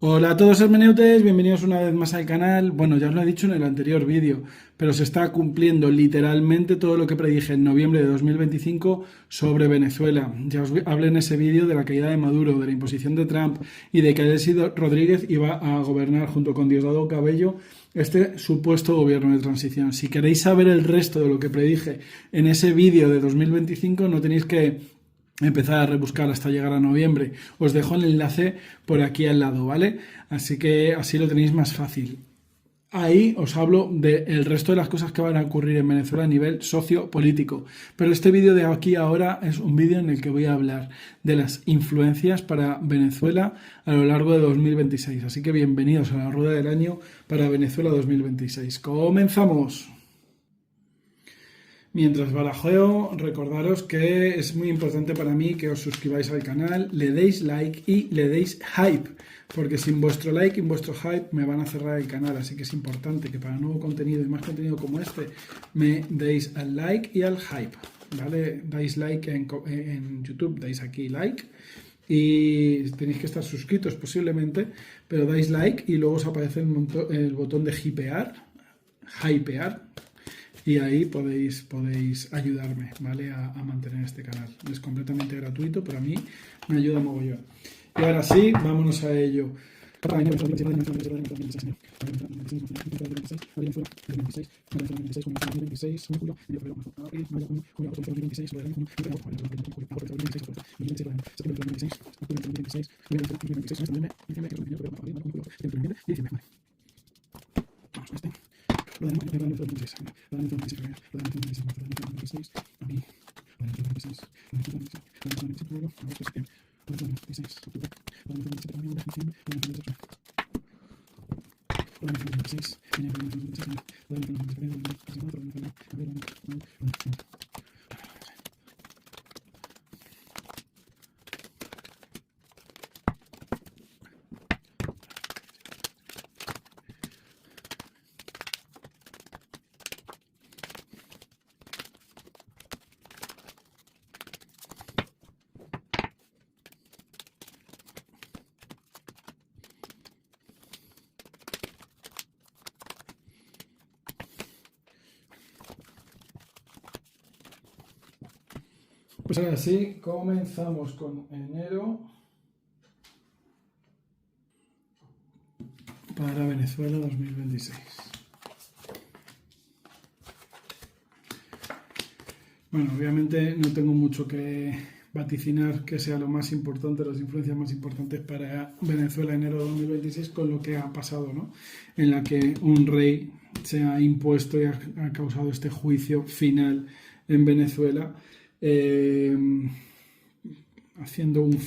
Hola a todos hermeneutes, bienvenidos una vez más al canal. Bueno, ya os lo he dicho en el anterior vídeo, pero se está cumpliendo literalmente todo lo que predije en noviembre de 2025 sobre Venezuela. Ya os hablé en ese vídeo de la caída de Maduro, de la imposición de Trump y de que Delcy Rodríguez iba a gobernar junto con Diosdado Cabello este supuesto gobierno de transición. Si queréis saber el resto de lo que predije en ese vídeo de 2025, no tenéis que empezar a rebuscar hasta llegar a noviembre. Os dejo el enlace por aquí al lado, ¿vale? Así que así lo tenéis más fácil. Ahí os hablo del resto de las cosas que van a ocurrir en Venezuela a nivel sociopolítico. Pero este vídeo de aquí ahora es un vídeo en el que voy a hablar de las influencias para Venezuela a lo largo de 2026. Así que bienvenidos a la rueda del año para Venezuela 2026. ¡Comenzamos! Mientras barajeo, recordaros que es muy importante para mí que os suscribáis al canal, le deis like y le deis hype, porque sin vuestro like y vuestro hype me van a cerrar el canal, así que es importante que para nuevo contenido y más contenido como este me deis al like y al hype, ¿vale? Dais like en YouTube, dais aquí like y tenéis que estar suscritos posiblemente, pero dais like y luego os aparece el botón de hypear, y ahí podéis ayudarme, ¿vale? A mantener este canal. Es completamente gratuito, pero a mí me ayuda mogollón. Y ahora sí, vámonos a ello. Pues ahora sí, comenzamos con enero para Venezuela 2026. Bueno, obviamente no tengo mucho que vaticinar que sea lo más importante, las influencias más importantes para Venezuela enero de 2026 con lo que ha pasado, ¿no? En la que un rey se ha impuesto y ha causado este juicio final en Venezuela, haciendo un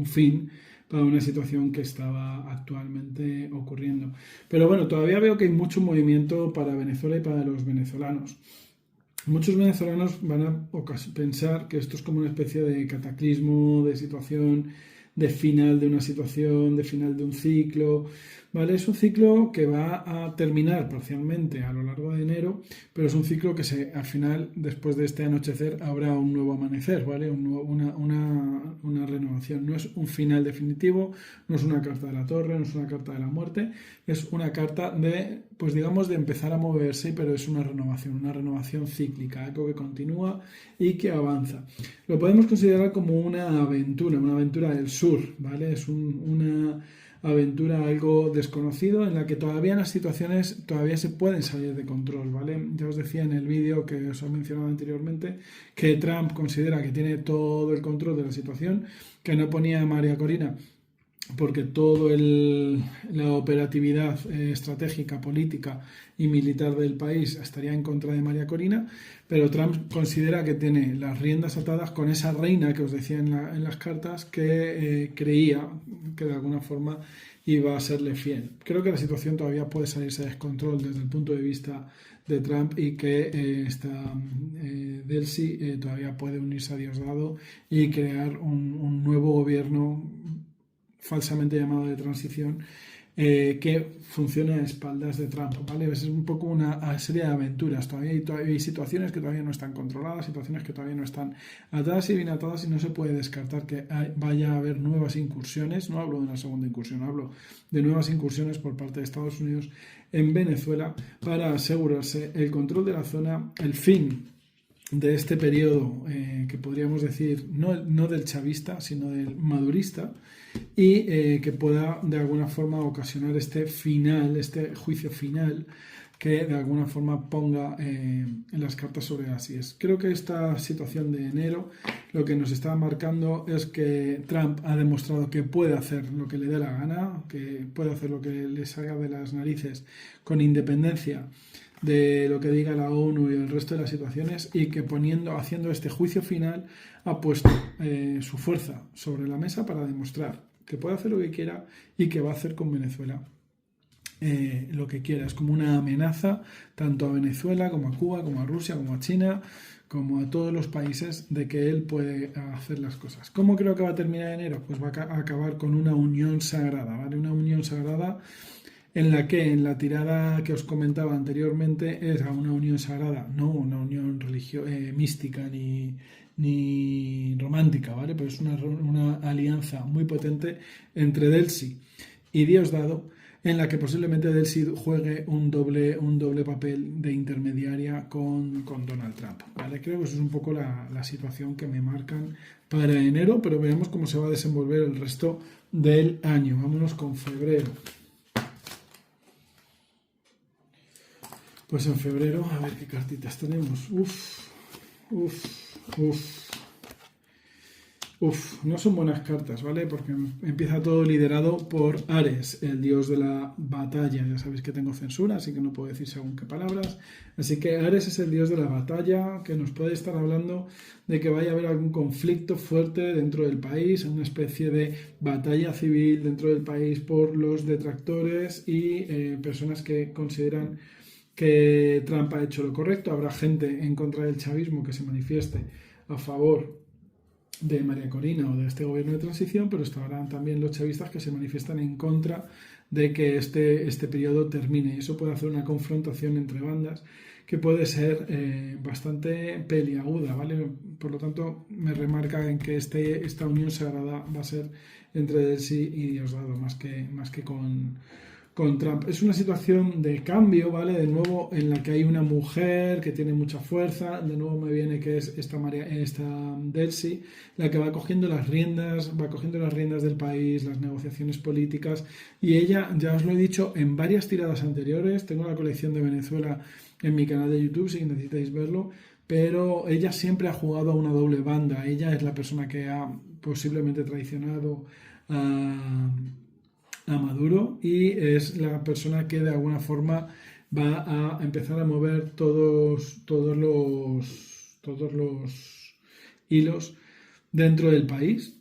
fin para una situación que estaba actualmente ocurriendo. Pero bueno, todavía veo que hay mucho movimiento para Venezuela y para los venezolanos. Muchos venezolanos van a pensar que esto es como una especie de cataclismo, de situación, de final de una situación, de final de un ciclo, ¿vale? Es un ciclo que va a terminar parcialmente a lo largo de enero, pero es un ciclo que al final, después de este anochecer, habrá un nuevo amanecer, ¿vale? Una renovación. No es un final definitivo, no es una carta de la torre, no es una carta de la muerte, es una carta de, pues digamos, de empezar a moverse, pero es una renovación cíclica, algo que continúa y que avanza. Lo podemos considerar como una aventura del sur, ¿vale? Es una aventura algo desconocido en la que todavía las situaciones todavía se pueden salir de control, ¿vale? Ya os decía en el vídeo que os he mencionado anteriormente que Trump considera que tiene todo el control de la situación, que no ponía a María Corina porque toda la operatividad estratégica, política y militar del país estaría en contra de María Corina, pero Trump considera que tiene las riendas atadas con esa reina que os decía en las cartas que creía que de alguna forma iba a serle fiel. Creo que la situación todavía puede salirse de descontrol desde el punto de vista de Trump y que Delcy todavía puede unirse a Diosdado y crear un nuevo gobierno falsamente llamado de transición que funcione a espaldas de Trump, ¿vale? Es un poco una serie de aventuras. Todavía hay situaciones que todavía no están controladas, situaciones que todavía no están atadas y bien atadas y no se puede descartar que vaya a haber nuevas incursiones. No hablo de una segunda incursión, hablo de nuevas incursiones por parte de Estados Unidos en Venezuela para asegurarse el control de la zona, el fin de este periodo que podríamos decir no del chavista, sino del madurista, y que pueda de alguna forma ocasionar este final, este juicio final, que de alguna forma ponga en las cartas sobre las IES. Creo que esta situación de enero lo que nos está marcando es que Trump ha demostrado que puede hacer lo que le dé la gana, que puede hacer lo que le salga de las narices con independencia de lo que diga la ONU y el resto de las situaciones, y que haciendo este juicio final ha puesto su fuerza sobre la mesa para demostrar que puede hacer lo que quiera y que va a hacer con Venezuela lo que quiera. Es como una amenaza tanto a Venezuela como a Cuba, como a Rusia, como a China, como a todos los países, de que él puede hacer las cosas. ¿Cómo creo que va a terminar enero? Pues va a acabar con una unión sagrada, ¿vale? Una unión sagrada en la que en la tirada que os comentaba anteriormente era una unión sagrada, no una unión mística ni romántica, ¿vale? Pero es una alianza muy potente entre Delcy y Diosdado, en la que posiblemente Delcy juegue un doble papel de intermediaria con Donald Trump, ¿vale? Creo que eso es un poco la situación que me marcan para enero, pero veamos cómo se va a desenvolver el resto del año. Vámonos con febrero. Pues en febrero, a ver qué cartitas tenemos. No son buenas cartas, ¿vale? Porque empieza todo liderado por Ares, el dios de la batalla. Ya sabéis que tengo censura, así que no puedo decir según qué palabras. Así que Ares es el dios de la batalla, que nos puede estar hablando de que vaya a haber algún conflicto fuerte dentro del país, una especie de batalla civil dentro del país por los detractores y personas que consideran que Trump ha hecho lo correcto. Habrá gente en contra del chavismo que se manifieste a favor de María Corina o de este gobierno de transición, pero estarán también los chavistas que se manifiestan en contra de que este periodo termine. Eso puede hacer una confrontación entre bandas que puede ser bastante peliaguda, ¿vale? Por lo tanto, me remarca en que esta unión sagrada va a ser entre Delcy y Diosdado, más que con Trump. Es una situación de cambio, ¿vale? De nuevo, en la que hay una mujer que tiene mucha fuerza. De nuevo me viene que es esta Delcy, la que va cogiendo las riendas del país, las negociaciones políticas. Y ella, ya os lo he dicho en varias tiradas anteriores, tengo la colección de Venezuela en mi canal de YouTube, si necesitáis verlo, pero ella siempre ha jugado a una doble banda. Ella es la persona que ha posiblemente traicionado a Maduro, y es la persona que de alguna forma va a empezar a mover todos los hilos dentro del país,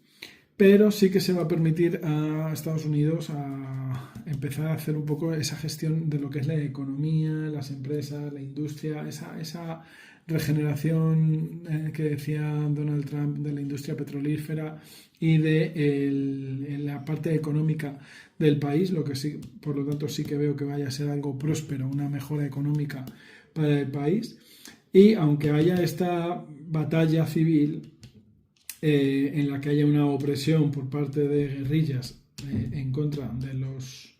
pero sí que se va a permitir a Estados Unidos a empezar a hacer un poco esa gestión de lo que es la economía, las empresas, la industria, esa regeneración que decía Donald Trump de la industria petrolífera y de la parte económica del país, lo que sí, por lo tanto sí que veo que vaya a ser algo próspero, una mejora económica para el país. Y aunque haya esta batalla civil en la que haya una opresión por parte de guerrillas en contra de los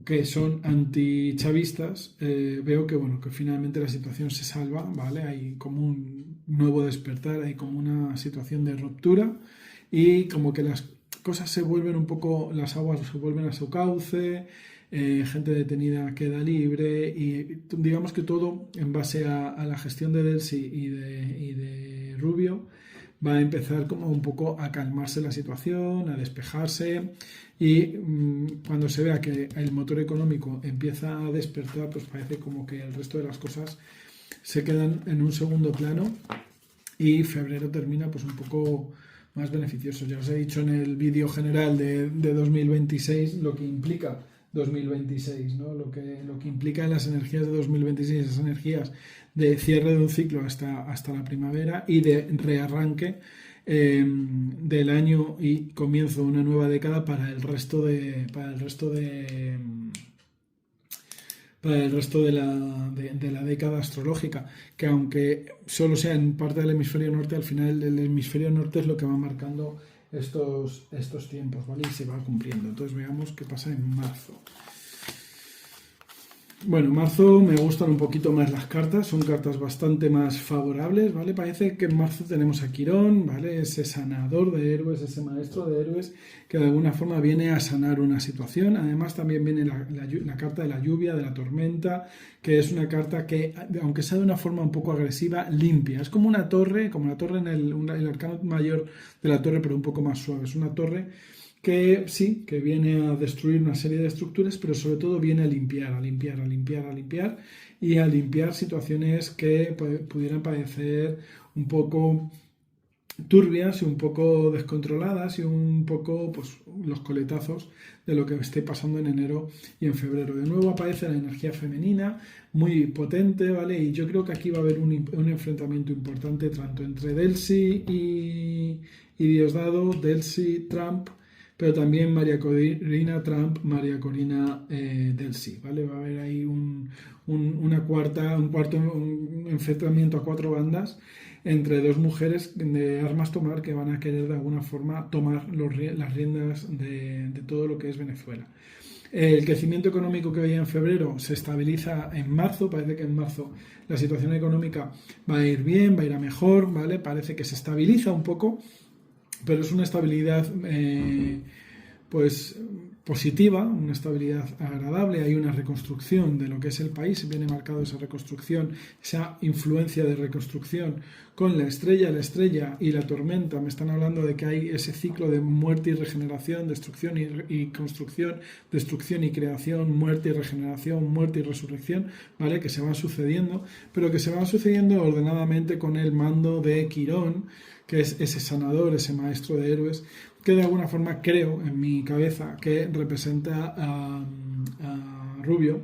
que son antichavistas, veo que bueno, que finalmente la situación se salva, ¿vale? Hay como un nuevo despertar, hay como una situación de ruptura y como que las cosas se vuelven un poco, las aguas se vuelven a su cauce, gente detenida queda libre y digamos que todo en base a la gestión de Delcy y de Rubio va a empezar como un poco a calmarse la situación, a despejarse, y cuando se vea que el motor económico empieza a despertar, pues parece como que el resto de las cosas se quedan en un segundo plano y febrero termina pues un poco más beneficioso. Ya os he dicho en el vídeo general de 2026 lo que implica 2026, ¿no? Lo que implica las energías de 2026, esas energías de cierre de un ciclo hasta la primavera y de rearranque del año y comienzo de una nueva década para el resto de la década astrológica, que aunque solo sea en parte del hemisferio norte, al final el hemisferio norte es lo que va marcando estos tiempos, ¿vale? Y se va cumpliendo. Entonces veamos qué pasa en marzo. Bueno, en marzo me gustan un poquito más las cartas, son cartas bastante más favorables, ¿vale? Parece que en marzo tenemos a Quirón, ¿vale? Ese sanador de héroes, ese maestro de héroes que de alguna forma viene a sanar una situación. Además también viene la carta de la lluvia, de la tormenta, que es una carta que, aunque sea de una forma un poco agresiva, limpia. Es como una torre, como la torre en el arcano mayor de la torre, pero un poco más suave. Es una torre que sí, que viene a destruir una serie de estructuras, pero sobre todo viene a limpiar y a limpiar situaciones que pudieran parecer un poco turbias y un poco descontroladas y un poco pues los coletazos de lo que esté pasando en enero y en febrero. De nuevo aparece la energía femenina muy potente, ¿vale? Y yo creo que aquí va a haber un enfrentamiento importante tanto entre Delcy y Diosdado, Delcy, Trump, pero también María Corina Trump, María Corina Delcy, ¿vale? Va a haber ahí un enfrentamiento a cuatro bandas entre dos mujeres de armas tomar que van a querer de alguna forma tomar las riendas de todo lo que es Venezuela. El crecimiento económico que veía en febrero se estabiliza en marzo, parece que en marzo la situación económica va a ir bien, va a ir a mejor, ¿vale? Parece que se estabiliza un poco, pero es una estabilidad pues positiva, una estabilidad agradable, hay una reconstrucción de lo que es el país, viene marcado esa reconstrucción, esa influencia de reconstrucción con la estrella y la tormenta, me están hablando de que hay ese ciclo de muerte y regeneración, destrucción y construcción, destrucción y creación, muerte y regeneración, muerte y resurrección, ¿vale? Que se van sucediendo, pero que se van sucediendo ordenadamente con el mando de Quirón, que es ese sanador, ese maestro de héroes, que de alguna forma creo en mi cabeza que representa a Rubio,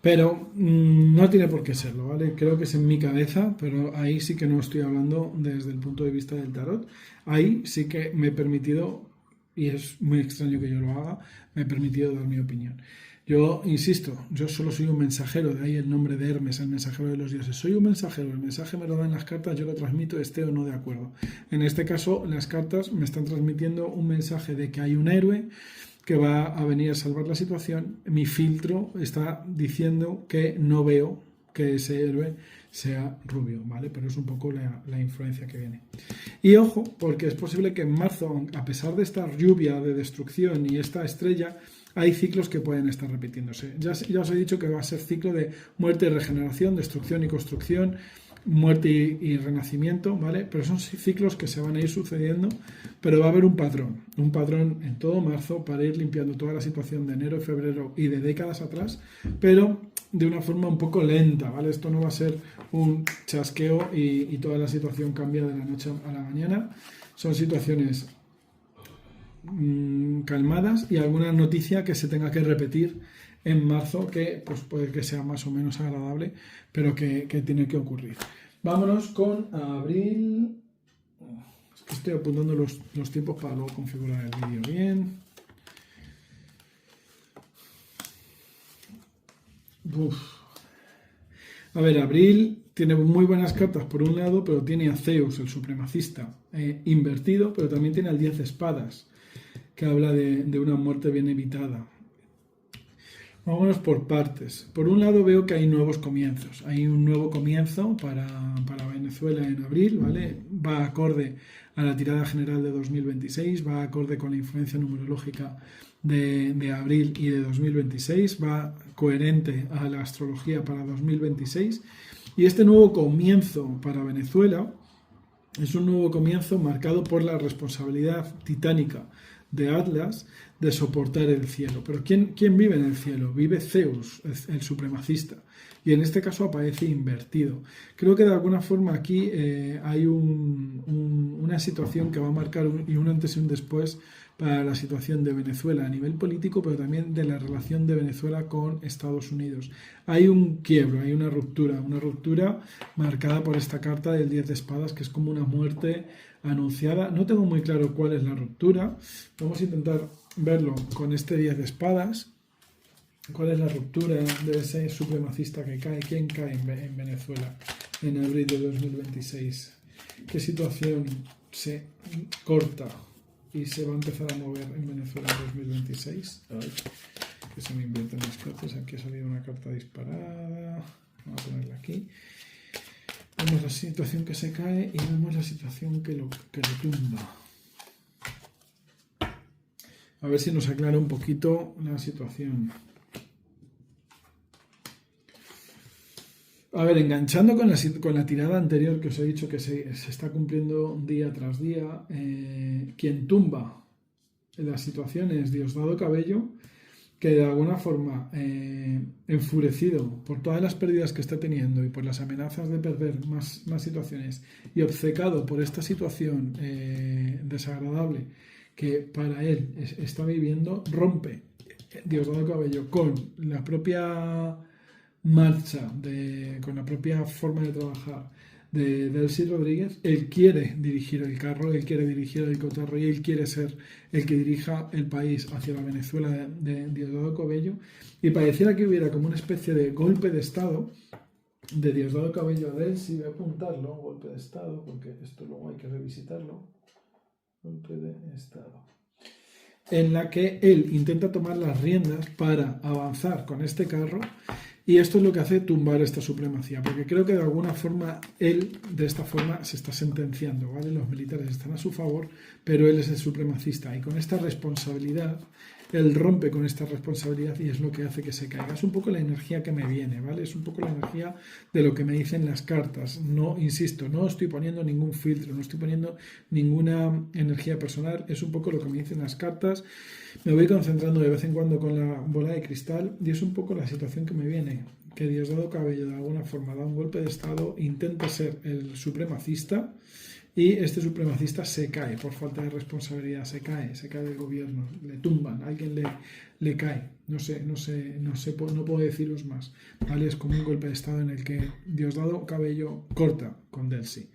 pero no tiene por qué serlo, ¿vale? Creo que es en mi cabeza, pero ahí sí que no estoy hablando desde el punto de vista del tarot. Ahí sí que me he permitido, y es muy extraño que yo lo haga, me he permitido dar mi opinión. Yo insisto, yo solo soy un mensajero, de ahí el nombre de Hermes, el mensajero de los dioses. Soy un mensajero, el mensaje me lo dan las cartas, yo lo transmito, esté o no de acuerdo. En este caso, las cartas me están transmitiendo un mensaje de que hay un héroe que va a venir a salvar la situación. Mi filtro está diciendo que no veo que ese héroe sea Rubio, ¿vale? Pero es un poco la influencia que viene. Y ojo, porque es posible que en marzo, a pesar de esta lluvia de destrucción y esta estrella, hay ciclos que pueden estar repitiéndose. Ya os he dicho que va a ser ciclo de muerte y regeneración, destrucción y construcción, muerte y renacimiento, ¿vale? Pero son ciclos que se van a ir sucediendo, pero va a haber un patrón en todo marzo para ir limpiando toda la situación de enero, febrero y de décadas atrás, pero de una forma un poco lenta, ¿vale? Esto no va a ser un chasqueo y toda la situación cambia de la noche a la mañana. Son situaciones calmadas y alguna noticia que se tenga que repetir en marzo que pues puede que sea más o menos agradable, pero que tiene que ocurrir. Vámonos con abril. Es que estoy apuntando los tiempos para luego configurar el vídeo bien. A ver, abril tiene muy buenas cartas por un lado, pero tiene a Zeus, el supremacista, invertido, pero también tiene al 10 de espadas, que habla de una muerte bien evitada. Vámonos por partes. Por un lado veo que hay nuevos comienzos. Hay un nuevo comienzo para Venezuela en abril, ¿vale? Va acorde a la tirada general de 2026, va acorde con la influencia numerológica de abril y de 2026, va coherente a la astrología para 2026. Y este nuevo comienzo para Venezuela es un nuevo comienzo marcado por la responsabilidad titánica de Atlas de soportar el cielo. Pero ¿quién vive en el cielo? Vive Zeus, el supremacista. Y en este caso aparece invertido. Creo que de alguna forma aquí hay una situación que va a marcar un antes y un después para la situación de Venezuela a nivel político, pero también de la relación de Venezuela con Estados Unidos. Hay un quiebro, hay una ruptura marcada por esta carta del 10 de espadas, que es como una muerte anunciada. No tengo muy claro cuál es la ruptura. Vamos a intentar verlo con este 10 de espadas. ¿Cuál es la ruptura de ese supremacista que cae? ¿Quién cae en Venezuela en abril de 2026? ¿Qué situación se corta y se va a empezar a mover en Venezuela en 2026? Ay, que se me invierten las cartas. Aquí ha salido una carta disparada. Vamos a ponerla aquí. Vemos la situación que se cae y vemos la situación que lo tumba. A ver si nos aclara un poquito la situación. A ver, enganchando con la tirada anterior que os he dicho que se está cumpliendo día tras día, quien tumba la situación es Diosdado Cabello, que de alguna forma, enfurecido por todas las pérdidas que está teniendo y por las amenazas de perder más situaciones y obcecado por esta situación desagradable que para él está viviendo, rompe Diosdado Cabello con la propia marcha, con la propia forma de trabajar de Delcy Rodríguez. Él quiere dirigir el carro, él quiere dirigir el cotarro y él quiere ser el que dirija el país hacia la Venezuela de Diosdado Cabello, y pareciera que hubiera como una especie de golpe de estado de Diosdado Cabello a Delcy. Voy a apuntarlo, golpe de estado, porque esto luego hay que revisitarlo. Golpe de estado, en la que él intenta tomar las riendas para avanzar con este carro, y esto es lo que hace tumbar esta supremacía, porque creo que de alguna forma él de esta forma se está sentenciando, ¿vale? Los militares están a su favor, pero él es el supremacista, y con esta responsabilidad él rompe con esta responsabilidad y es lo que hace que se caiga. Es un poco la energía que me viene, ¿vale? Es un poco la energía de lo que me dicen las cartas. No, insisto, no estoy poniendo ningún filtro, no estoy poniendo ninguna energía personal, es un poco lo que me dicen las cartas. Me voy concentrando de vez en cuando con la bola de cristal y es un poco la situación que me viene, que Diosdado Cabello de alguna forma da un golpe de estado, intenta ser el supremacista, y este supremacista se cae por falta de responsabilidad, se cae del gobierno, le tumban, alguien le cae, no puedo deciros más, ¿vale? Es como un golpe de estado en el que Diosdado Cabello corta con Delcy,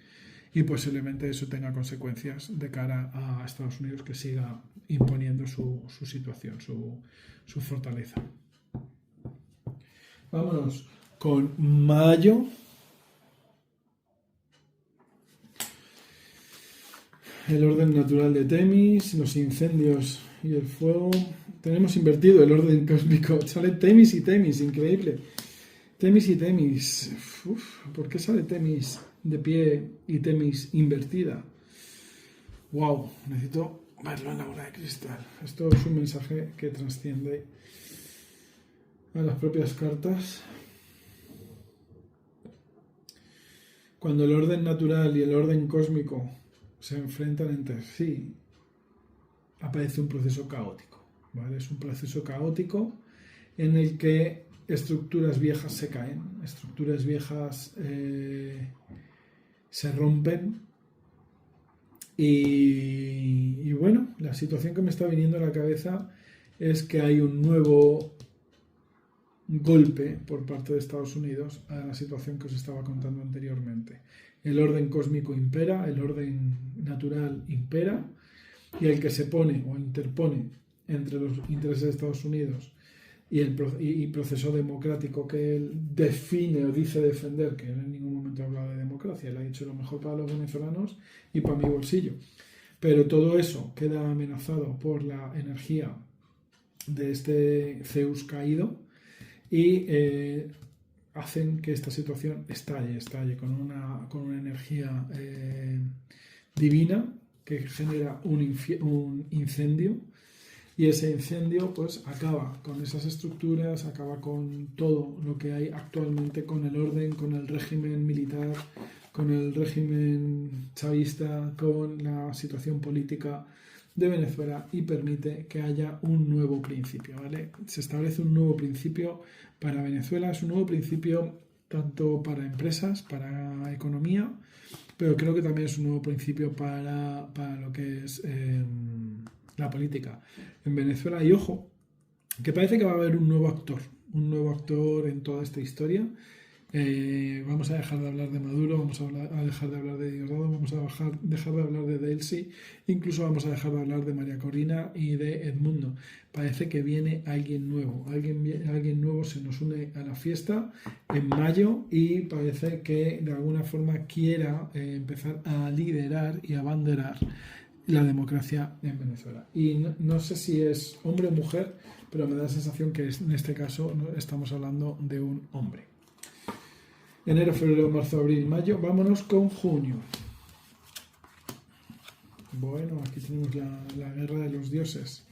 y posiblemente eso tenga consecuencias de cara a Estados Unidos, que siga imponiendo su situación, su fortaleza. Vámonos con mayo. El orden natural de Temis, los incendios y el fuego. Tenemos invertido el orden cósmico. Sale Temis y Temis, increíble. Temis y Temis. ¿Por qué sale Temis de pie y Temis invertida? Wow, necesito verlo en la bola de cristal. Esto es un mensaje que trasciende a las propias cartas. Cuando el orden natural y el orden cósmico se enfrentan entre sí, aparece un proceso caótico, ¿vale? Es un proceso caótico en el que estructuras viejas se caen, estructuras viejas se rompen, y bueno, la situación que me está viniendo a la cabeza es que hay un nuevo golpe por parte de Estados Unidos a la situación que os estaba contando anteriormente. El orden cósmico impera, el orden natural impera, y el que se pone o interpone entre los intereses de Estados Unidos y el proceso democrático que él define o dice defender, que en ningún momento ha hablado de democracia, él ha dicho lo mejor para los venezolanos y para mi bolsillo. Pero todo eso queda amenazado por la energía de este Zeus caído, y hacen que esta situación estalle con una energía divina que genera un incendio, y ese incendio pues acaba con esas estructuras, acaba con todo lo que hay actualmente, con el orden, con el régimen militar, con el régimen chavista, con la situación política de Venezuela y permite que haya un nuevo principio, ¿vale? Se establece un nuevo principio para Venezuela, es un nuevo principio tanto para empresas, para economía, pero creo que también es un nuevo principio para lo que es la política en Venezuela. Y ojo, que parece que va a haber un nuevo actor en toda esta historia. Vamos a dejar de hablar de Maduro, vamos a dejar de hablar de Diosdado, vamos a dejar de hablar de Delcy, incluso vamos a dejar de hablar de María Corina y de Edmundo. Parece que viene alguien nuevo, alguien nuevo se nos une a la fiesta en mayo y parece que de alguna forma quiera empezar a liderar y a abanderar la democracia en Venezuela. Y no sé si es hombre o mujer, pero me da la sensación que en este caso estamos hablando de un hombre. Enero, febrero, marzo, abril, mayo. Vámonos con junio. Bueno, aquí tenemos la guerra de los dioses.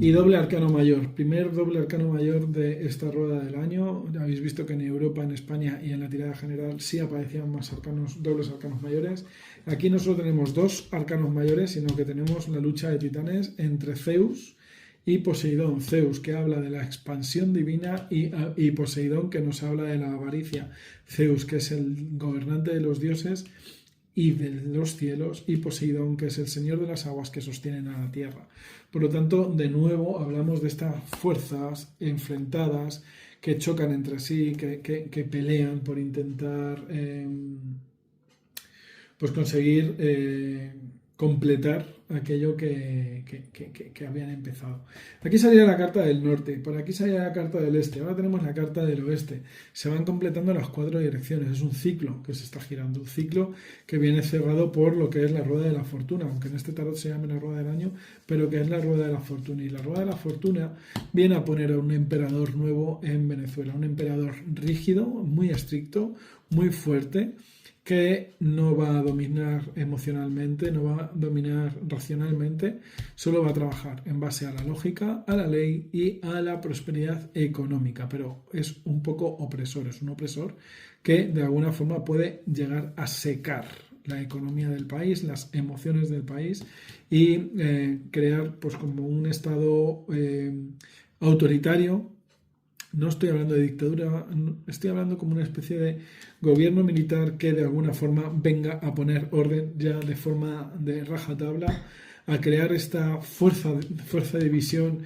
Y doble arcano mayor. Primer doble arcano mayor de esta rueda del año. Habéis visto que en Europa, en España y en la tirada general sí aparecían más dobles arcanos mayores. Aquí no solo tenemos dos arcanos mayores, sino que tenemos la lucha de titanes entre Zeus y Poseidón. Zeus, que habla de la expansión divina, y Poseidón, que nos habla de la avaricia. Zeus, que es el gobernante de los dioses y de los cielos, y Poseidón, que es el señor de las aguas que sostienen a la tierra. Por lo tanto, de nuevo hablamos de estas fuerzas enfrentadas que chocan entre sí, que pelean por intentar pues conseguir completar aquello que habían empezado. Aquí salía la carta del norte, por aquí salía la carta del este, ahora tenemos la carta del oeste. Se van completando las 4 direcciones, es un ciclo que se está girando, un ciclo que viene cerrado por lo que es la rueda de la fortuna, aunque en este tarot se llame la rueda del año, pero que es la rueda de la fortuna. Y la rueda de la fortuna viene a poner a un emperador nuevo en Venezuela, un emperador rígido, muy estricto, muy fuerte, que no va a dominar emocionalmente, no va a dominar racionalmente, solo va a trabajar en base a la lógica, a la ley y a la prosperidad económica, pero es un poco opresor, es un opresor que de alguna forma puede llegar a secar la economía del país, las emociones del país y crear pues como un estado autoritario. No estoy hablando de dictadura, estoy hablando como una especie de gobierno militar que de alguna forma venga a poner orden ya de forma de rajatabla, a crear esta fuerza de visión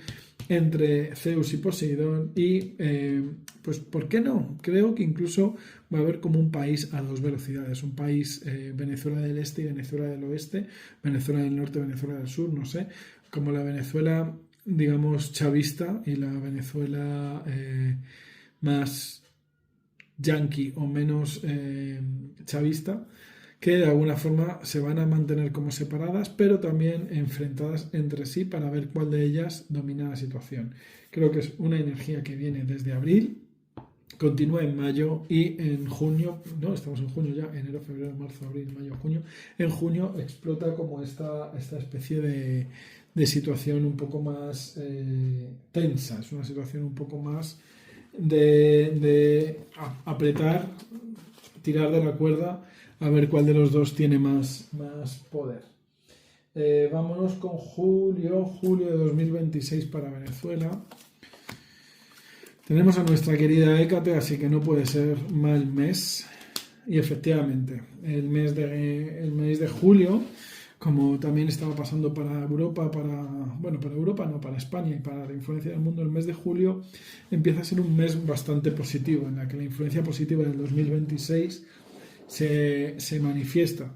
entre Zeus y Poseidón y pues ¿por qué no? Creo que incluso va a haber como un país a 2 velocidades, un país Venezuela del Este y Venezuela del Oeste, Venezuela del Norte, Venezuela del Sur, no sé, como la Venezuela digamos chavista y la Venezuela más yanqui o menos chavista, que de alguna forma se van a mantener como separadas, pero también enfrentadas entre sí para ver cuál de ellas domina la situación. Creo que es una energía que viene desde abril, continúa en mayo y en junio, no, estamos en junio ya, enero, febrero, marzo, abril, mayo, junio, en junio explota como esta especie de situación un poco más tensa, es una situación un poco más de apretar, tirar de la cuerda, a ver cuál de los dos tiene más poder. Vámonos con julio de 2026 para Venezuela. Tenemos a nuestra querida Hécate, así que no puede ser mal mes. Y efectivamente, el mes de julio, como también estaba pasando para Europa, para Europa no, para España y para la influencia del mundo, el mes de julio empieza a ser un mes bastante positivo, en la que la influencia positiva del 2026 se manifiesta.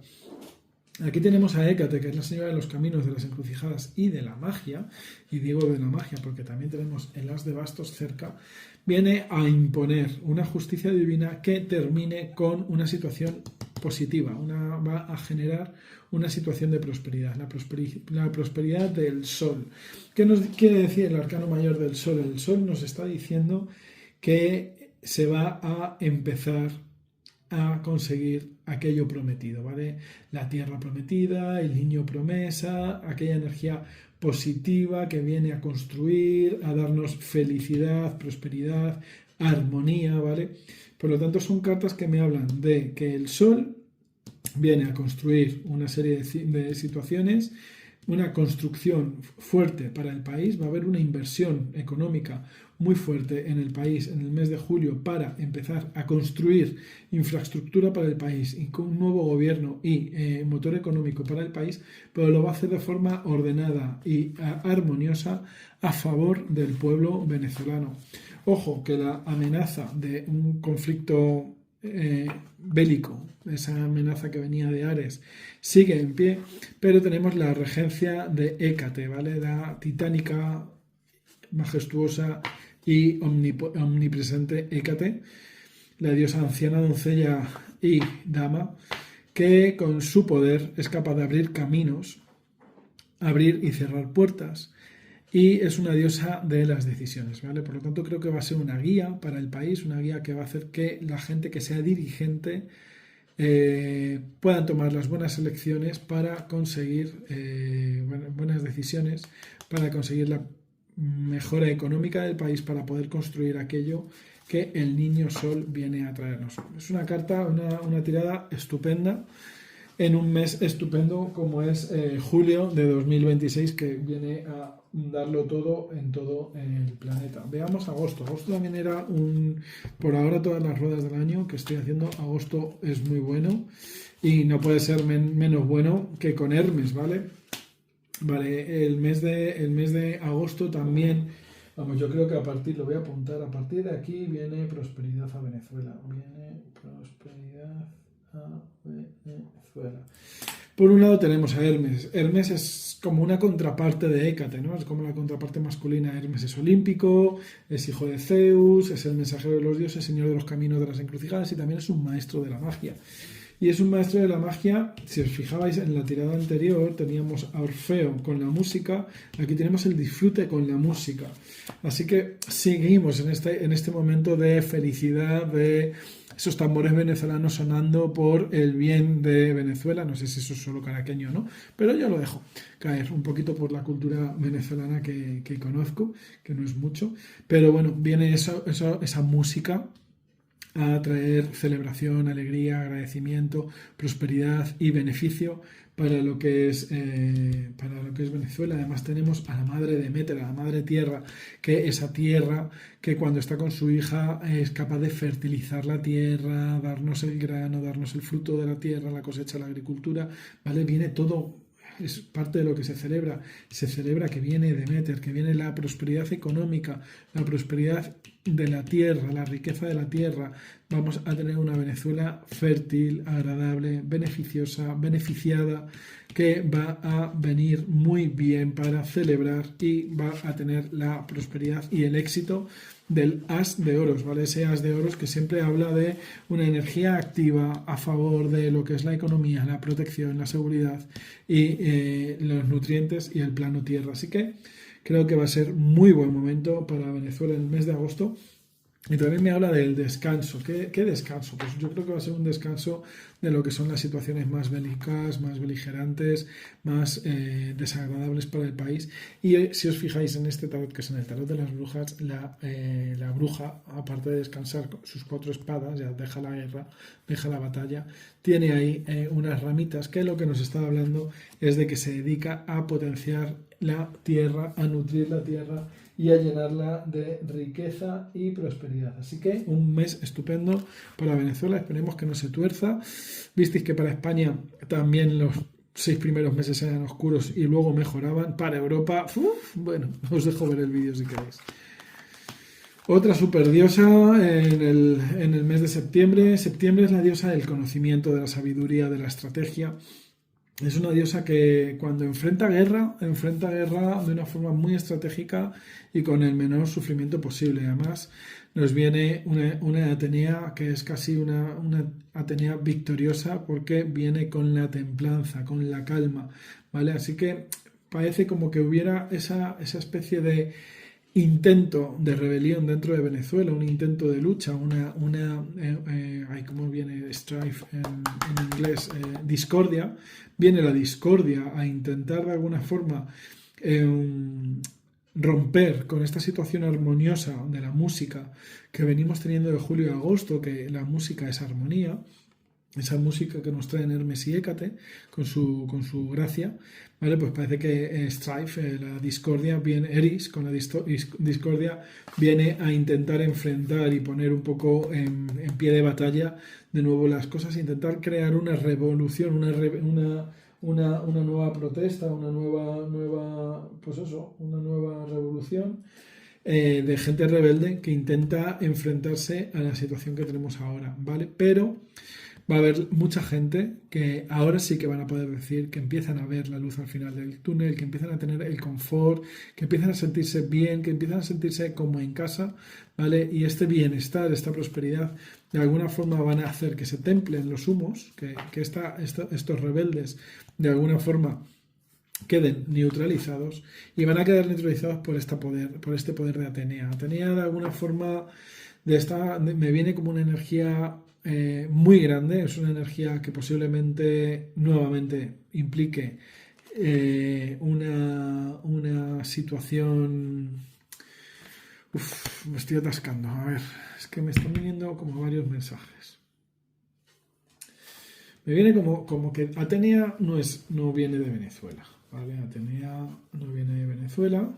Aquí tenemos a Hécate, que es la señora de los caminos, de las encrucijadas y de la magia, y digo de la magia porque también tenemos el as de bastos cerca, viene a imponer una justicia divina que termine con una situación positiva, va a generar una situación de prosperidad, la prosperidad del sol. ¿Qué nos quiere decir el arcano mayor del sol? El sol nos está diciendo que se va a empezar a conseguir aquello prometido, ¿vale? La tierra prometida, el niño promesa, aquella energía positiva que viene a construir, a darnos felicidad, prosperidad, armonía, ¿vale? Por lo tanto, son cartas que me hablan de que el sol viene a construir una serie de situaciones, una construcción fuerte para el país, va a haber una inversión económica muy fuerte en el país en el mes de julio para empezar a construir infraestructura para el país y con un nuevo gobierno y motor económico para el país, pero lo va a hacer de forma ordenada y armoniosa a favor del pueblo venezolano. Ojo, que la amenaza de un conflicto bélico, esa amenaza que venía de Ares, sigue en pie, pero tenemos la regencia de Hécate, ¿vale? La titánica, majestuosa y omnipresente Hécate, la diosa anciana, doncella y dama, que con su poder es capaz de abrir caminos, abrir y cerrar puertas, y es una diosa de las decisiones, ¿vale? Por lo tanto, creo que va a ser una guía para el país, una guía que va a hacer que la gente que sea dirigente puedan tomar las buenas elecciones para conseguir buenas decisiones, para conseguir la mejora económica del país, para poder construir aquello que el niño sol viene a traernos. Es una carta, una tirada estupenda en un mes estupendo como es julio de 2026, que viene a darlo todo en todo el planeta. Veamos agosto. Agosto también era por ahora todas las ruedas del año que estoy haciendo, agosto es muy bueno y no puede ser menos bueno que con Hermes, ¿vale? Vale, el mes de agosto también, vamos, yo creo que lo voy a apuntar, a partir de aquí viene prosperidad a Venezuela, viene prosperidad a Venezuela. Por un lado tenemos a Hermes. Hermes es como una contraparte de Hécate, ¿no? Es como la contraparte masculina. Hermes es olímpico, es hijo de Zeus, es el mensajero de los dioses, señor de los caminos de las encrucijadas y también es un maestro de la magia. Y es un maestro de la magia, si os fijabais en la tirada anterior, teníamos a Orfeo con la música, aquí tenemos el disfrute con la música. Así que seguimos en este momento de felicidad, de esos tambores venezolanos sonando por el bien de Venezuela. No sé si eso es solo caraqueño o no, pero yo lo dejo caer un poquito por la cultura venezolana que conozco, que no es mucho. Pero bueno, viene esa música a traer celebración, alegría, agradecimiento, prosperidad y beneficio para lo que es Venezuela. Además tenemos a la madre Deméter, a la madre tierra, que esa tierra que cuando está con su hija es capaz de fertilizar la tierra, darnos el grano, darnos el fruto de la tierra, la cosecha, la agricultura, ¿vale? Viene todo. Es parte de lo que se celebra. Se celebra que viene Deméter, que viene la prosperidad económica, la prosperidad de la tierra, la riqueza de la tierra. Vamos a tener una Venezuela fértil, agradable, beneficiosa, beneficiada, que va a venir muy bien para celebrar y va a tener la prosperidad y el éxito del as de oros, ¿vale? Ese as de oros que siempre habla de una energía activa a favor de lo que es la economía, la protección, la seguridad y los nutrientes y el plano tierra. Así que creo que va a ser muy buen momento para Venezuela en el mes de agosto. Y también me habla del descanso. ¿Qué descanso? Pues yo creo que va a ser un descanso de lo que son las situaciones más bélicas, más beligerantes, más desagradables para el país. Y si os fijáis en este tarot, que es en el tarot de las brujas, la bruja, aparte de descansar con sus 4 espadas, ya deja la guerra, deja la batalla, tiene ahí unas ramitas que lo que nos está hablando es de que se dedica a potenciar la tierra, a nutrir la tierra y a llenarla de riqueza y prosperidad. Así que un mes estupendo para Venezuela, esperemos que no se tuerza. Visteis que para España también los 6 primeros meses eran oscuros y luego mejoraban. Para Europa, bueno, os dejo ver el vídeo si queréis. Otra superdiosa en el mes de septiembre. Septiembre es la diosa del conocimiento, de la sabiduría, de la estrategia. Es una diosa que cuando enfrenta guerra de una forma muy estratégica y con el menor sufrimiento posible. Además, nos viene una Atenea que es casi una Atenea victoriosa porque viene con la templanza, con la calma, ¿vale? Así que parece como que hubiera esa especie de intento de rebelión dentro de Venezuela, un intento de lucha, ¿cómo viene strife en inglés? Discordia. Viene la discordia a intentar de alguna forma romper con esta situación armoniosa de la música que venimos teniendo de julio a agosto, que la música es armonía. esa música que nos traen Hermes y Hécate con su gracia, ¿vale? Pues parece que Strife, la discordia, viene, Eris con la discordia, viene a intentar enfrentar y poner un poco en pie de batalla de nuevo las cosas, intentar crear una revolución, una nueva protesta, pues eso, una nueva revolución de gente rebelde que intenta enfrentarse a la situación que tenemos ahora, ¿vale? Pero va a haber mucha gente que ahora sí que van a poder decir que empiezan a ver la luz al final del túnel, que empiezan a tener el confort, que empiezan a sentirse bien, que empiezan a sentirse como en casa, ¿vale? Y este bienestar, esta prosperidad, de alguna forma van a hacer que se templen los humos, que estos rebeldes, de alguna forma queden neutralizados y van a quedar neutralizados por este poder de Atenea. Atenea de alguna forma me viene como una energía muy grande, es una energía que posiblemente nuevamente implique una situación. Me estoy atascando. A ver, es que me están viniendo como varios mensajes. Me viene como que Atenea no viene de Venezuela, ¿vale? Atenea no viene de Venezuela,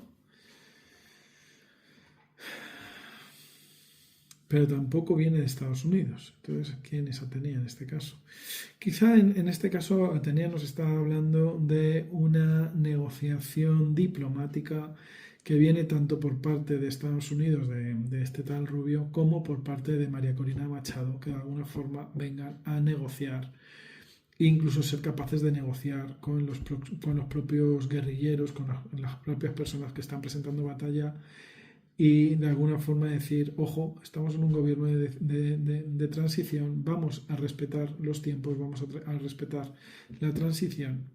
pero tampoco viene de Estados Unidos. Entonces, ¿quién es Atenea en este caso? Quizá en este caso Atenea nos está hablando de una negociación diplomática que viene tanto por parte de Estados Unidos, de este tal Rubio, como por parte de María Corina Machado, que de alguna forma vengan a negociar, incluso ser capaces de negociar con los propios guerrilleros, con las propias personas que están presentando batalla y de alguna forma decir, ojo, estamos en un gobierno de transición, vamos a respetar los tiempos, vamos a respetar la transición,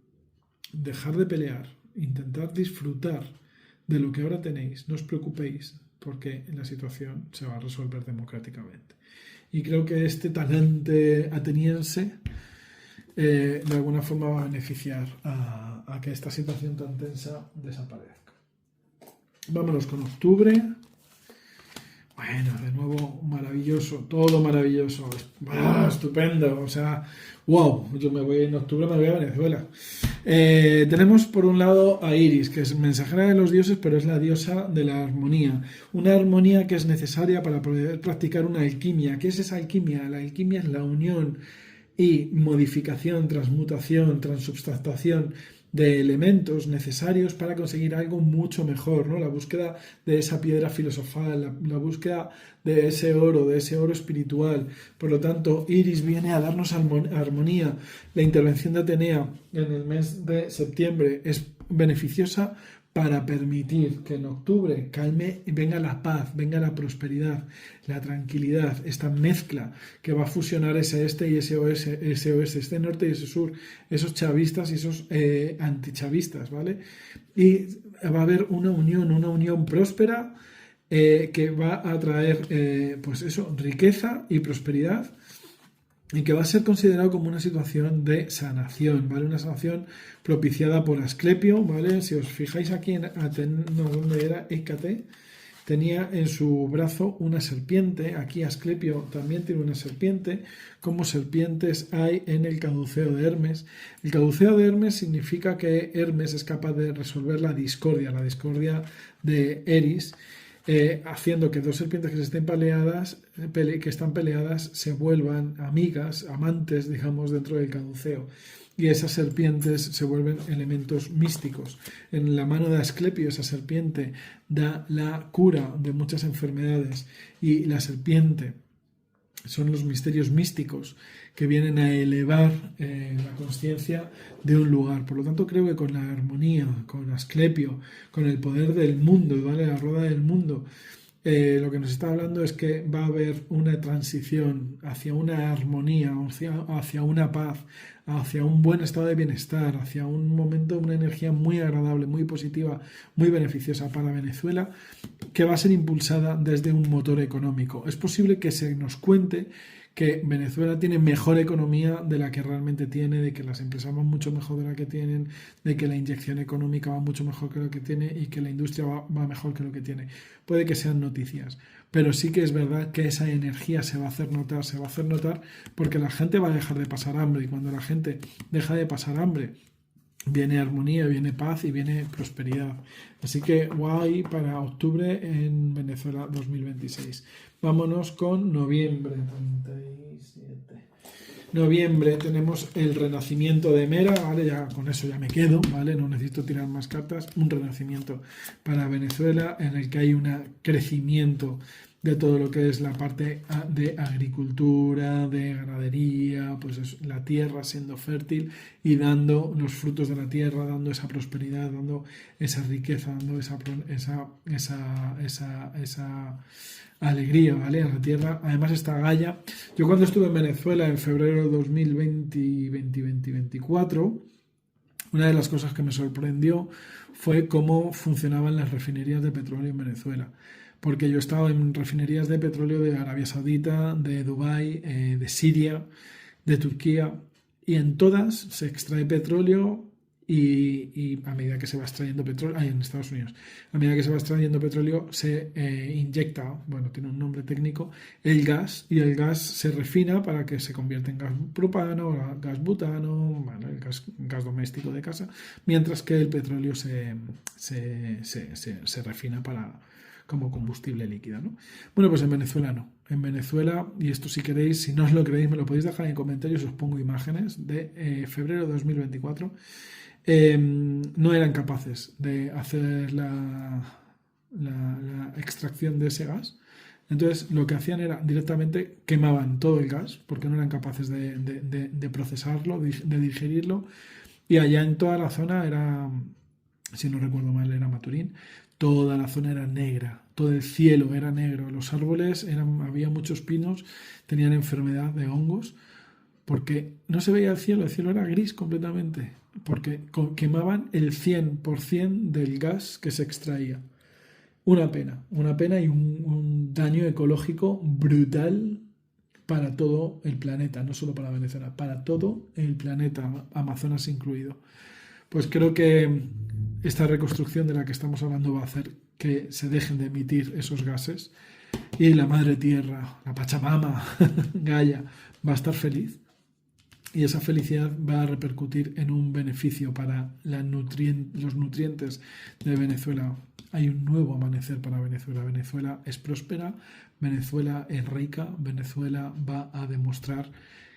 dejar de pelear, intentar disfrutar de lo que ahora tenéis, no os preocupéis porque la situación se va a resolver democráticamente. Y creo que este talante ateniense de alguna forma va a beneficiar a que esta situación tan tensa desaparezca. Vámonos con octubre. Bueno, de nuevo maravilloso, todo maravilloso, estupendo, o sea, wow, yo en octubre me voy a Venezuela. Tenemos por un lado a Iris, que es mensajera de los dioses, pero es la diosa de la armonía, una armonía que es necesaria para poder practicar una alquimia. ¿Qué es esa alquimia? La alquimia es la unión y modificación, transmutación, transubstanciación de elementos necesarios para conseguir algo mucho mejor, ¿no? La búsqueda de esa piedra filosofal, la búsqueda de ese oro espiritual. Por lo tanto, Iris viene a darnos armonía. La intervención de Atenea en el mes de septiembre es beneficiosa para permitir que en octubre calme y venga la paz, venga la prosperidad, la tranquilidad, esta mezcla que va a fusionar ese este y ese oeste, este norte y ese sur, esos chavistas y esos antichavistas, ¿vale? Y va a haber una unión próspera que va a traer, pues eso, riqueza y prosperidad, y que va a ser considerado como una situación de sanación, ¿vale? Una sanación propiciada por Asclepio, ¿vale? Si os fijáis aquí donde era Hécate, tenía en su brazo una serpiente. Aquí Asclepio también tiene una serpiente. Como serpientes hay en el caduceo de Hermes. El caduceo de Hermes significa que Hermes es capaz de resolver la discordia de Eris, haciendo que dos serpientes que están peleadas se vuelvan amigas, amantes, digamos, dentro del caduceo. Y esas serpientes se vuelven elementos místicos. En la mano de Asclepio, esa serpiente da la cura de muchas enfermedades, y la serpiente son los misterios místicos que vienen a elevar la conciencia de un lugar. Por lo tanto, creo que con la armonía, con Asclepio, con el poder del mundo, ¿vale? La rueda del mundo, lo que nos está hablando es que va a haber una transición hacia una armonía, hacia una paz, hacia un buen estado de bienestar, hacia un momento, una energía muy agradable, muy positiva, muy beneficiosa para Venezuela, que va a ser impulsada desde un motor económico. Es posible que se nos cuente que Venezuela tiene mejor economía de la que realmente tiene, de que las empresas van mucho mejor de la que tienen, de que la inyección económica va mucho mejor que lo que tiene y que la industria va mejor que lo que tiene. Puede que sean noticias, pero sí que es verdad que esa energía se va a hacer notar porque la gente va a dejar de pasar hambre y cuando la gente deja de pasar hambre, viene armonía, viene paz y viene prosperidad. Así que guay para octubre en Venezuela 2026. Vámonos con noviembre. 37. Noviembre tenemos el renacimiento de Mera, ¿vale? Ya con eso ya me quedo, ¿vale? No necesito tirar más cartas. Un renacimiento para Venezuela en el que hay un crecimiento de todo lo que es la parte de agricultura, de ganadería, pues es la tierra siendo fértil y dando los frutos de la tierra, dando esa prosperidad, dando esa riqueza, dando esa alegría, ¿vale? A la tierra. Además está Gaia. Yo cuando estuve en Venezuela en febrero de 2024, una de las cosas que me sorprendió fue cómo funcionaban las refinerías de petróleo en Venezuela. Porque yo estaba en refinerías de petróleo de Arabia Saudita, de Dubái, de Siria, de Turquía, y en todas se extrae petróleo y a medida que se va extrayendo petróleo, en Estados Unidos, a medida que se va extrayendo petróleo se inyecta, bueno, tiene un nombre técnico, el gas, y el gas se refina para que se convierta en gas propano, gas butano, bueno, el gas doméstico de casa, mientras que el petróleo se refina como combustible líquido, ¿no? Bueno, pues en Venezuela no. En Venezuela, y esto si queréis, si no os lo creéis, me lo podéis dejar en comentarios, os pongo imágenes de febrero de 2024. No eran capaces de hacer la extracción de ese gas. Entonces lo que hacían era directamente quemaban todo el gas porque no eran capaces de procesarlo, de digerirlo. Y allá en toda la zona era, si no recuerdo mal, era Maturín, toda la zona era negra, todo el cielo era negro, los árboles había muchos pinos, tenían enfermedad de hongos, porque no se veía el cielo era gris completamente, porque quemaban el 100% del gas que se extraía. Una pena y un daño ecológico brutal para todo el planeta, no solo para Venezuela, para todo el planeta, Amazonas incluido. Pues creo que esta reconstrucción de la que estamos hablando va a hacer que se dejen de emitir esos gases y la madre tierra, la Pachamama, Gaia, va a estar feliz y esa felicidad va a repercutir en un beneficio para los nutrientes de Venezuela. Hay un nuevo amanecer para Venezuela. Venezuela es próspera, Venezuela es rica, Venezuela va a demostrar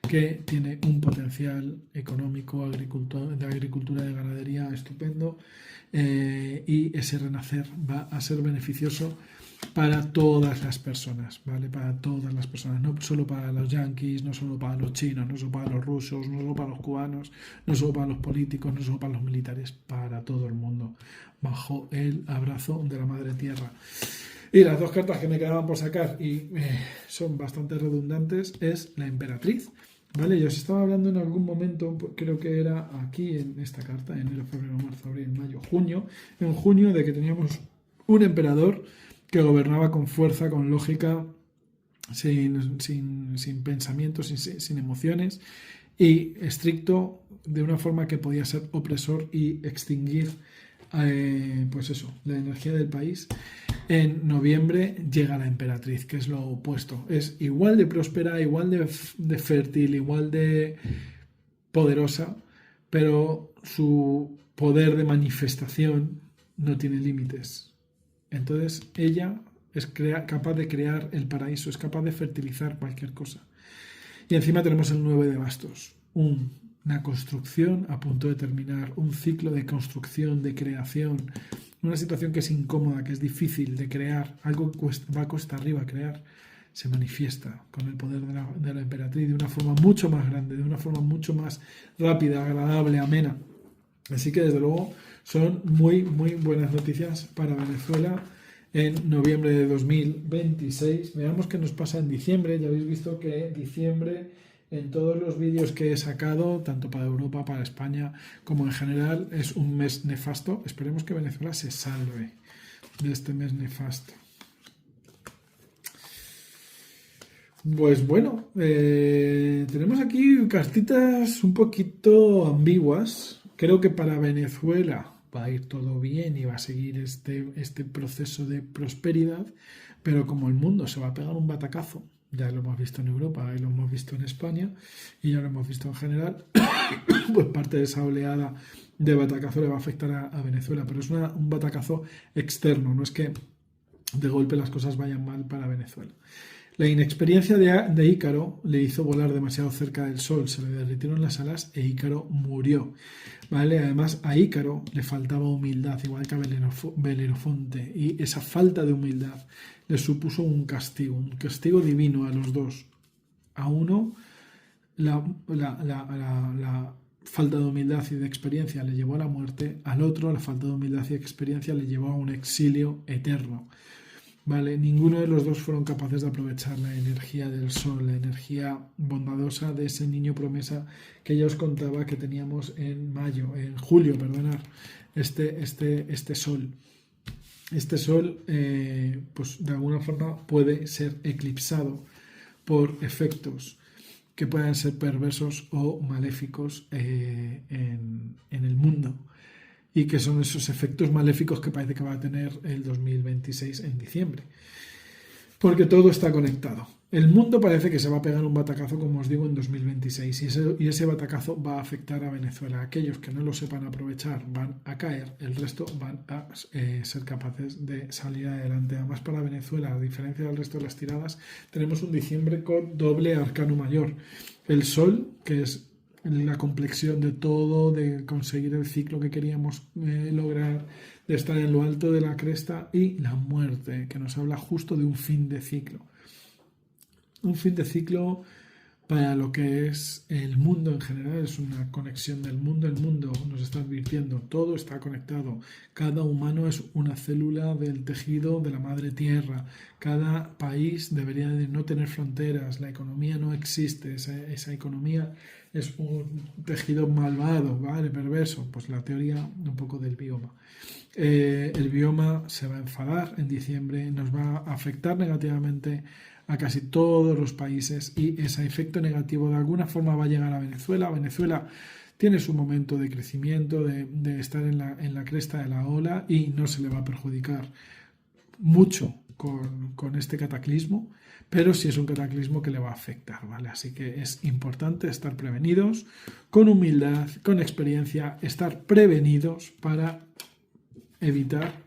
que tiene un potencial económico de agricultura y de ganadería estupendo y ese renacer va a ser beneficioso para todas las personas, ¿vale? Para todas las personas, no solo para los yanquis, no solo para los chinos, no solo para los rusos, no solo para los cubanos, no solo para los políticos, no solo para los militares, para todo el mundo, bajo el abrazo de la Madre Tierra. Y las dos cartas que me quedaban por sacar y son bastante redundantes es la Emperatriz, ¿vale? Yo os estaba hablando en algún momento, creo que era aquí en esta carta, enero, febrero, marzo, abril, mayo, junio, en junio, de que teníamos un emperador que gobernaba con fuerza, con lógica, sin pensamientos, sin emociones y estricto, de una forma que podía ser opresor y extinguir pues eso, la energía del país. En noviembre llega la Emperatriz, que es lo opuesto. Es igual de próspera, igual de fértil, igual de poderosa, pero su poder de manifestación no tiene límites. Entonces ella es capaz de crear el paraíso, es capaz de fertilizar cualquier cosa. Y encima tenemos el 9 de bastos, una construcción a punto de terminar, un ciclo de construcción, de creación, una situación que es incómoda, que es difícil de crear, algo que va cuesta arriba crear, se manifiesta con el poder de la Emperatriz de una forma mucho más grande, de una forma mucho más rápida, agradable, amena. Así que desde luego son muy, muy buenas noticias para Venezuela en noviembre de 2026. Veamos qué nos pasa en diciembre. Ya habéis visto que diciembre, en todos los vídeos que he sacado, tanto para Europa, para España, como en general, es un mes nefasto. Esperemos que Venezuela se salve de este mes nefasto. Pues bueno, tenemos aquí cartitas un poquito ambiguas. Creo que para Venezuela va a ir todo bien y va a seguir este proceso de prosperidad, pero como el mundo se va a pegar un batacazo, ya lo hemos visto en Europa y lo hemos visto en España y ya lo hemos visto en general, pues parte de esa oleada de batacazo le va a afectar a Venezuela, pero es un batacazo externo, no es que de golpe las cosas vayan mal para Venezuela. La inexperiencia de Ícaro le hizo volar demasiado cerca del sol, se le derritieron las alas e Ícaro murió. ¿Vale? Además, a Ícaro le faltaba humildad, igual que a Belerofonte, y esa falta de humildad le supuso un castigo divino a los dos. A uno, la falta de humildad y de experiencia le llevó a la muerte, al otro, la falta de humildad y experiencia le llevó a un exilio eterno. Vale, ninguno de los dos fueron capaces de aprovechar la energía del sol, la energía bondadosa de ese niño promesa que ya os contaba que teníamos en julio, perdonad, este sol. Este sol, pues de alguna forma puede ser eclipsado por efectos que puedan ser perversos o maléficos en el mundo y que son esos efectos maléficos que parece que va a tener el 2026 en diciembre. Porque todo está conectado. El mundo parece que se va a pegar un batacazo, como os digo, en 2026 y ese batacazo va a afectar a Venezuela. Aquellos que no lo sepan aprovechar van a caer, el resto van a ser capaces de salir adelante. Además, para Venezuela, a diferencia del resto de las tiradas, tenemos un diciembre con doble arcano mayor. El Sol, que es la complexión de todo, de conseguir el ciclo que queríamos lograr, de estar en lo alto de la cresta, y la muerte, que nos habla justo de un fin de ciclo. Un fin de ciclo para lo que es el mundo en general, es una conexión del mundo. El mundo nos está advirtiendo, todo está conectado. Cada humano es una célula del tejido de la madre tierra. Cada país debería de no tener fronteras. La economía no existe. Esa economía es un tejido malvado, ¿vale? Perverso. Pues la teoría un poco del bioma. El bioma se va a enfadar en diciembre, nos va a afectar negativamente a casi todos los países y ese efecto negativo de alguna forma va a llegar a Venezuela. Venezuela tiene su momento de crecimiento, de estar en la cresta de la ola y no se le va a perjudicar mucho con este cataclismo, pero sí es un cataclismo que le va a afectar, ¿vale? Así que es importante estar prevenidos, con humildad, con experiencia, estar prevenidos para evitar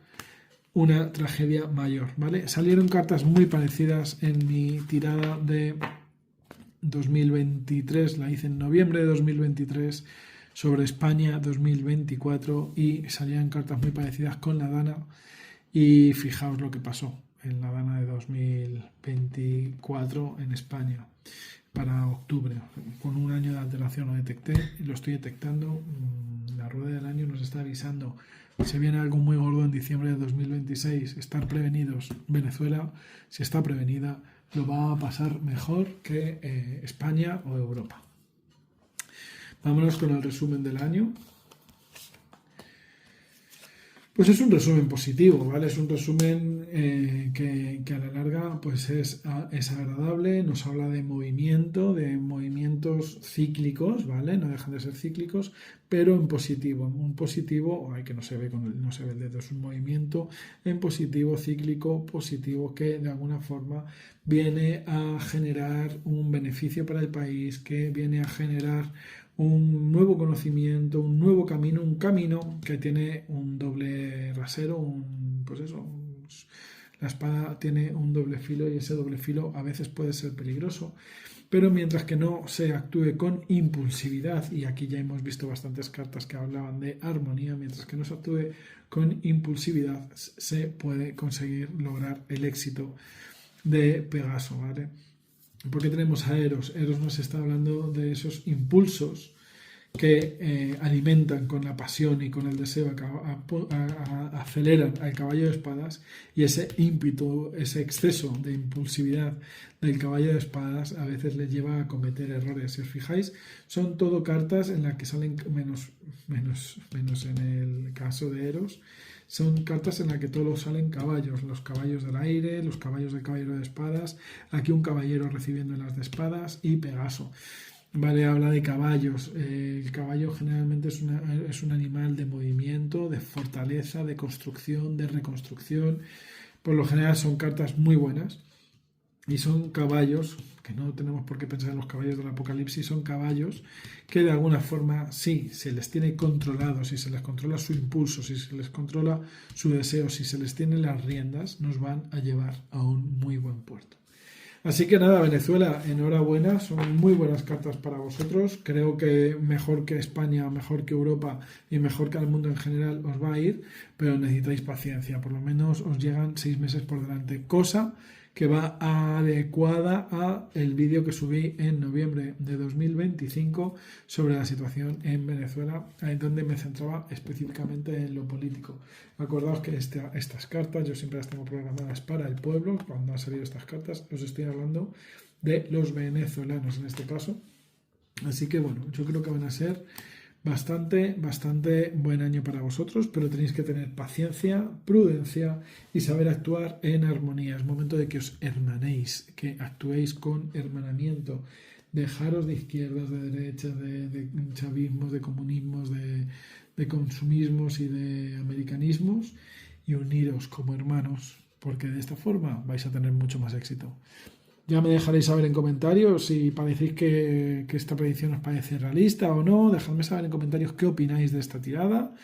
una tragedia mayor, ¿vale? Salieron cartas muy parecidas en mi tirada de 2023, la hice en noviembre de 2023, sobre España 2024 y salían cartas muy parecidas con la Dana y fijaos lo que pasó en la Dana de 2024 en España para octubre. Con un año de alteración lo detecté, lo estoy detectando, la rueda del año nos está avisando. Se viene algo muy gordo en diciembre de 2026. Estar prevenidos. Venezuela, si está prevenida, lo va a pasar mejor que España o Europa. Vámonos con el resumen del año. Pues es un resumen positivo, ¿vale? Es un resumen que a la larga pues es agradable, nos habla de movimientos cíclicos, ¿vale? No dejan de ser cíclicos, pero en positivo. Un positivo, ay, que no se ve el dedo, es un movimiento en positivo, cíclico, positivo, que de alguna forma viene a generar un beneficio para el país, que viene a generar un nuevo conocimiento, un nuevo camino, un camino que tiene un doble rasero, la espada tiene un doble filo y ese doble filo a veces puede ser peligroso, pero mientras que no se actúe con impulsividad, y aquí ya hemos visto bastantes cartas que hablaban de armonía, mientras que no se actúe con impulsividad se puede conseguir lograr el éxito de Pegaso, ¿vale? Porque tenemos a Eros. Eros nos está hablando de esos impulsos que alimentan con la pasión y con el deseo, aceleran al caballo de espadas, y ese ímpetu, ese exceso de impulsividad del caballo de espadas a veces le lleva a cometer errores. Si os fijáis, son todo cartas en las que salen menos en el caso de Eros, son cartas en las que todos salen caballos, los caballos del aire, los caballos del caballero de espadas, aquí un caballero recibiendo las de espadas y Pegaso. Vale, habla de caballos. El caballo generalmente es un animal de movimiento, de fortaleza, de construcción, de reconstrucción. Por lo general son cartas muy buenas. Y son caballos, que no tenemos por qué pensar en los caballos del apocalipsis, son caballos que de alguna forma, sí, se les tiene controlados, si se les controla su impulso, si se les controla su deseo, si se les tiene las riendas, nos van a llevar a un muy buen puerto. Así que nada, Venezuela, enhorabuena, son muy buenas cartas para vosotros. Creo que mejor que España, mejor que Europa y mejor que al mundo en general os va a ir, pero necesitáis paciencia, por lo menos os llegan 6 meses por delante, cosa que va adecuada a el vídeo que subí en noviembre de 2025 sobre la situación en Venezuela, en donde me centraba específicamente en lo político. Acordaos que estas cartas yo siempre las tengo programadas para el pueblo. Cuando han salido estas cartas os estoy hablando de los venezolanos en este caso. Así que bueno, yo creo que van a ser bastante buen año para vosotros, pero tenéis que tener paciencia, prudencia y saber actuar en armonía. Es momento de que os hermanéis, que actuéis con hermanamiento. Dejaros de izquierdas, de derechas, de chavismos, de comunismos, de consumismos y de americanismos y uniros como hermanos, porque de esta forma vais a tener mucho más éxito. Ya me dejaréis saber en comentarios si parecéis que esta predicción os parece realista o no. Dejadme saber en comentarios qué opináis de esta tirada.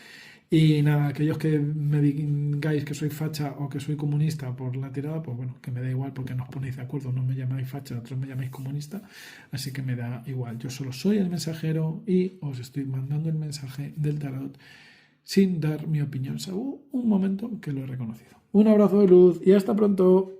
Y nada, aquellos que me digáis que soy facha o que soy comunista por la tirada, pues bueno, que me da igual porque no os ponéis de acuerdo. No me llamáis facha, otros me llamáis comunista. Así que me da igual. Yo solo soy el mensajero y os estoy mandando el mensaje del tarot sin dar mi opinión. Un momento que lo he reconocido. Un abrazo de luz y hasta pronto.